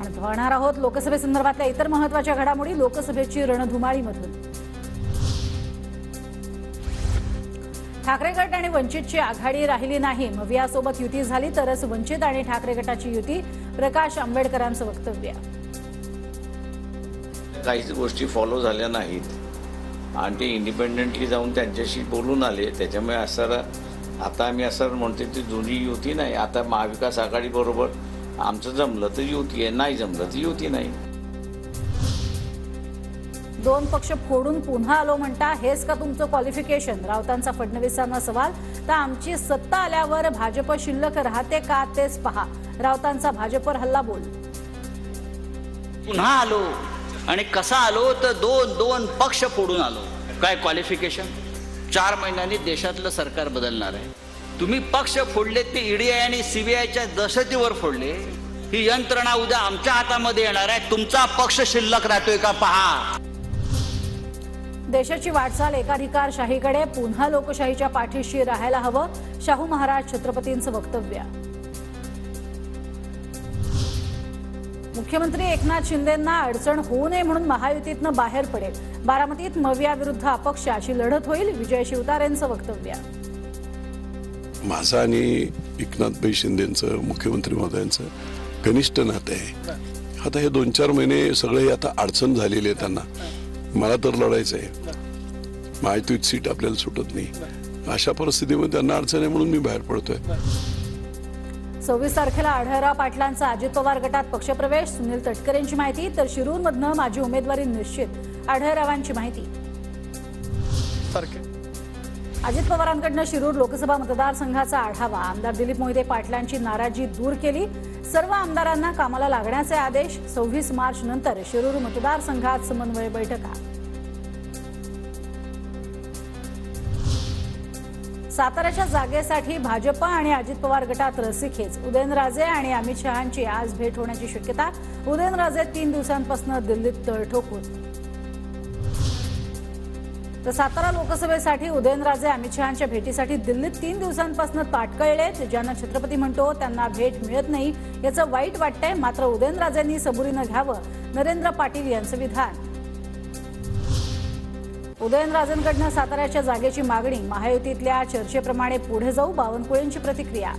आणि पाहणार आहोत लोकसभेसंदर्भातल्या इतर महत्त्वाच्या घडामोडी लोकसभेची रणधुमाळीमधून। ठाकरे गट आणि वंचितची आघाडी राहिली नाही, मवियासोबत युती झाली तरच वंचित आणि ठाकरे गटाची युती, प्रकाश आंबेडकरांचं वक्तव्य। काहीच गोष्टी फॉलो झाल्या नाहीत आणि ते इंडिपेंडेंटली जाऊन त्यांच्याशी बोलून आले, त्याच्यामुळे असं आता आम्ही असं म्हणतो ती जुनी युती नाही। आता महाविकास आघाडी बरोबर आमचं जमलं तर युती आहे, नाही जमलं तर युती नाही। दोन पक्ष फोडून पुन्हा आलो म्हणता, हेच का तुमचं क्वालिफिकेशन? राऊतांचा फडणवीसांना सवाल। तर आमची सत्ता आल्यावर भाजप शिल्लक राहते का तेच पहा, राऊतांचा भाजपवर हल्ला बोल। पुन्हा आलो आणि कसा आलो तर दोन पक्ष फोडून आलो। काय क्वालिफिकेशन? 4 महिन्यांनी देशातलं सरकार बदलणार आहे। तुम्ही पक्ष फोडले ते ईडी आणि सीबीआयच्या दहशतीवर फोडले। ही यंत्रणा उद्या आमच्या हातामध्ये येणार आहे। तुमचा पक्ष शिल्लक राहतोय का पहा। देशाची वाटचाल एकाधिकारशाहीकडे, पुन्हा लोकशाहीच्या पाठीशी राहायला हवं, शाहू महाराज छत्रपतींचं वक्तव्य। मुख्यमंत्री एकनाथ शिंदेंना अडचण होऊ नये म्हणून महायुतीतनं बाहेर पडेल, बारामतीत मविया विरुद्ध अपक्ष अशी लढत होईल, विजय शिवतारेंचं वक्तव्य। माझं आणि एकनाथभाई शिंदेंचं, मुख्यमंत्री महोदयांचं घनिष्ठ नातं आहे। आता हे 2-4 महिने सगळे आता अडचण झालेली आहे त्यांना। मला तर लढायचं आहे, महायुतीत सीट आपल्याला सुटत नाही। अशा परिस्थितीमध्ये त्यांना अडचण आहे म्हणून मी बाहेर पडतोय। 26 तारखेला आढळराव पाटलांचा अजित पवार गटात पक्षप्रवेश, सुनील तटकरेंची माहिती। तर शिरूरमधनं माझी उमेदवारी निश्चित, आढळरावांची माहिती। अजित पवारांकडनं शिरूर लोकसभा मतदारसंघाचा आढावा, आमदार दिलीप मोहिते पाटलांची नाराजी दूर केली, सर्व आमदारांना कामाला लागण्याचे आदेश। 26 मार्च नंतर शिरूर मतदारसंघात समन्वय बैठका। साताऱ्याच्या जागेसाठी भाजप आणि अजित पवार गटात रस्सीखेच, उदयनराजे आणि अमित शहांची आज भेट होण्याची शक्यता। उदयनराजे 3 दिवसांपासून दिल्लीत तळ ठोकून। तर सातारा लोकसभेसाठी उदयनराजे अमित शहांच्या भेटीसाठी दिल्लीत 3 दिवसांपासून ताटकळलेत। ज्यांना छत्रपती म्हणतो त्यांना भेट मिळत नाही याचं वाईट वाटतंय, मात्र उदयनराजेंनी सबुरीनं घ्यावं, नरेंद्र पाटील यांचं विधान। उदयनराजेंकडनं साताऱ्याच्या जागेची मागणी, महायुतीतल्या चर्चेप्रमाणे पुढे जाऊ, बावनकुळेंची प्रतिक्रिया।